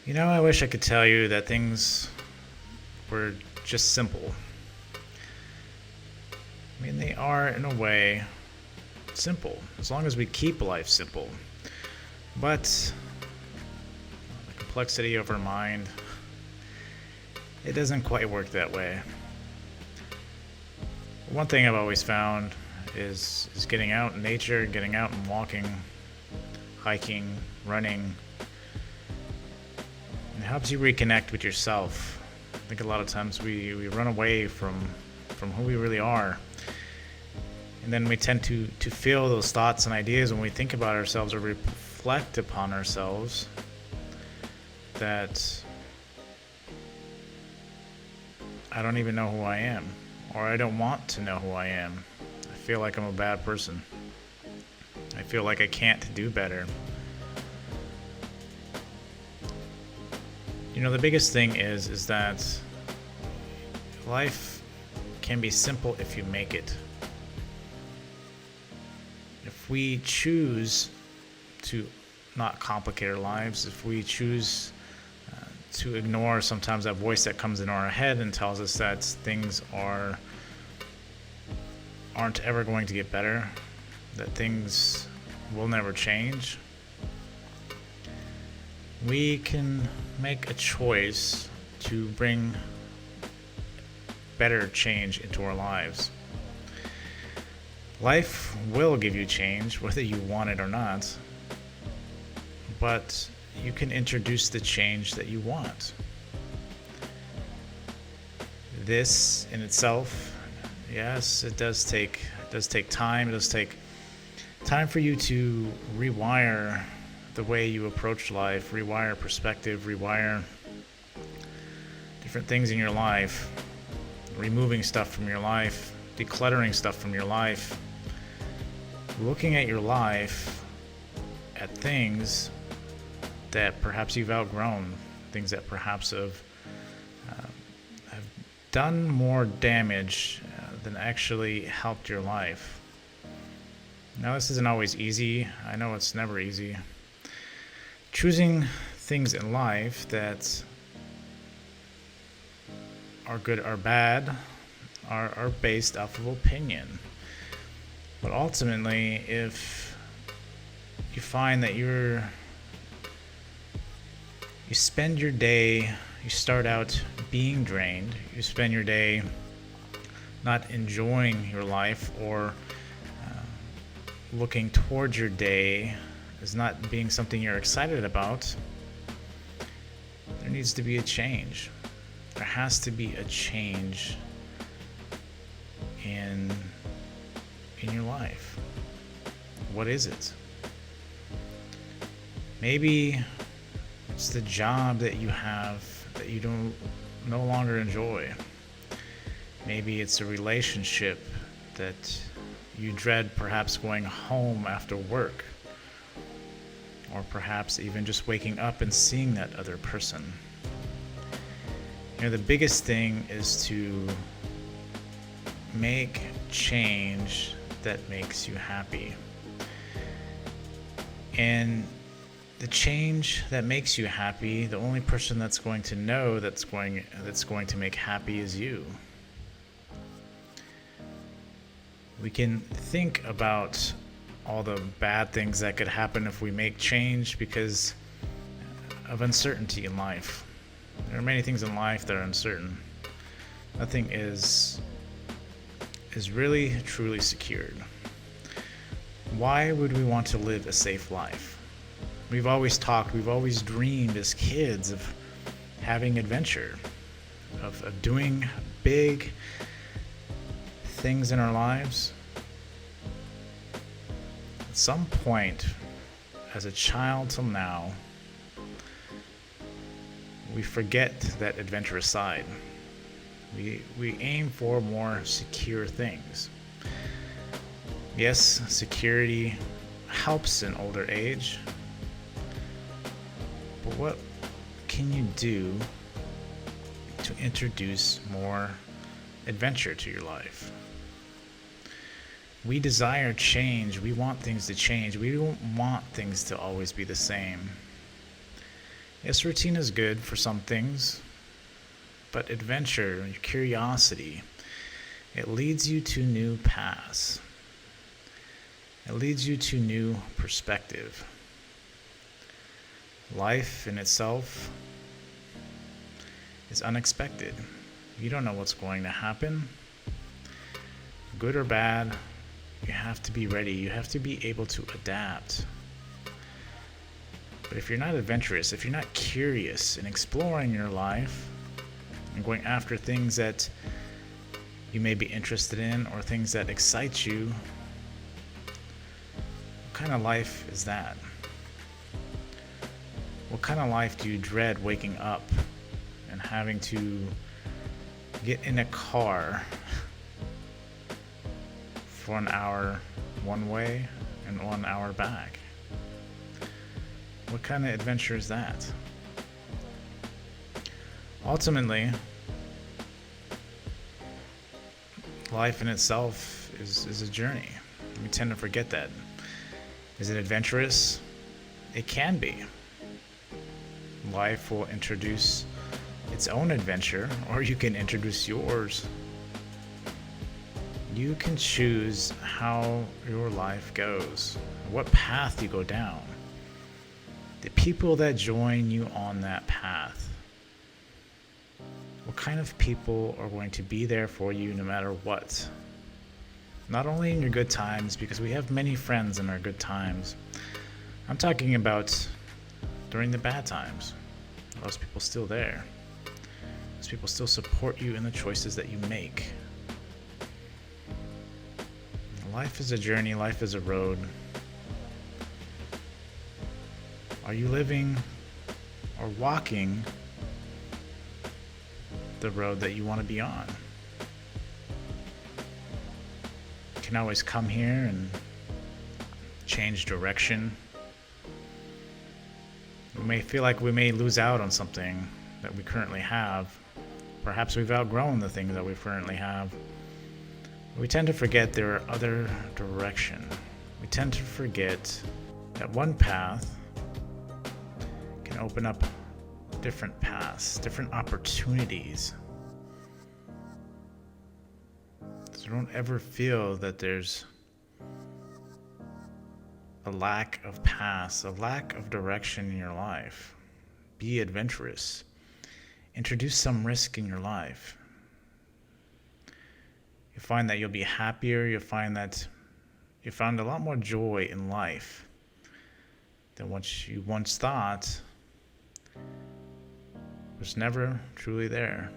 I wish I could tell you that things were just simple. They are, in a way, simple, as long as we keep life simple. But the complexity of our mind, it doesn't quite work that way. One thing I've always found is getting out in nature, getting out and walking, hiking, running. It helps you reconnect with yourself. I think a lot of times we run away from who we really are. And then we tend to feel those thoughts and ideas when we think about ourselves or reflect upon ourselves that I don't even know who I am, or I don't want to know who I am. I feel like I'm a bad person. I feel like I can't do better. The biggest thing is that life can be simple if you make it. If we choose to not complicate our lives, if we choose to ignore sometimes that voice that comes in our head and tells us that things aren't ever going to get better, that things will never change, we can make a choice to bring better change into our lives. Life will give you change, whether you want it or not, but you can introduce the change that you want. This in itself, yes, it does take time. It does take time for you to rewire the way you approach life, rewire perspective, rewire different things in your life, removing stuff from your life, decluttering stuff from your life, looking at your life at things that perhaps you've outgrown, things that perhaps have done more damage than actually helped your life. Now, this isn't always easy. I know it's never easy. Choosing things in life that are good or bad are based off of opinion. But ultimately, if you find that you spend your day, you start out being drained, you spend your day not enjoying your life or looking towards your day as not being something you're excited about, there needs to be a change. There has to be a change in your life. What is it? Maybe it's the job that you have that you no longer enjoy. Maybe it's a relationship that you dread perhaps going home after work. Or perhaps even just waking up and seeing that other person. The biggest thing is to make change that makes you happy. And the change that makes you happy, the only person that's going to know that's going to make happy is you. We can think about all the bad things that could happen if we make change because of uncertainty in life. There are many things in life that are uncertain. Nothing is really truly secured. Why would we want to live a safe life? We've always dreamed as kids of having adventure, of doing big things in our lives. At some point, as a child till now, we forget that adventurous side. We aim for more secure things. Yes, security helps in older age, but what can you do to introduce more adventure to your life? We desire change. We want things to change. We don't want things to always be the same. Yes, routine is good for some things, but adventure, your curiosity, it leads you to new paths. It leads you to new perspective. Life in itself is unexpected. You don't know what's going to happen. Good or bad, you have to be ready. You have to be able to adapt. But if you're not adventurous, if you're not curious and exploring your life and going after things that you may be interested in or things that excite you, what kind of life is that? What kind of life do you dread waking up and having to get in a car for an hour one way and 1 hour back? What kind of adventure is that? Ultimately, life in itself is a journey. We tend to forget that. Is it adventurous? It can be. Life will introduce its own adventure, or you can introduce yours. You can choose how your life goes, what path you go down, the people that join you on that path. What kind of people are going to be there for you no matter what? Not only in your good times, because we have many friends in our good times. I'm talking about during the bad times. Are those people still there? Those people still support you in the choices that you make. Life is a journey, life is a road. Are you living or walking the road that you want to be on? You can always come here and change direction. We may feel like we may lose out on something that we currently have. Perhaps we've outgrown the things that we currently have. We tend to forget there are other directions. We tend to forget that one path can open up different paths, different opportunities. So don't ever feel that there's a lack of paths, a lack of direction in your life. Be adventurous. Introduce some risk in your life. You find that you'll be happier. You'll find that you found a lot more joy in life than what you once thought was never truly there.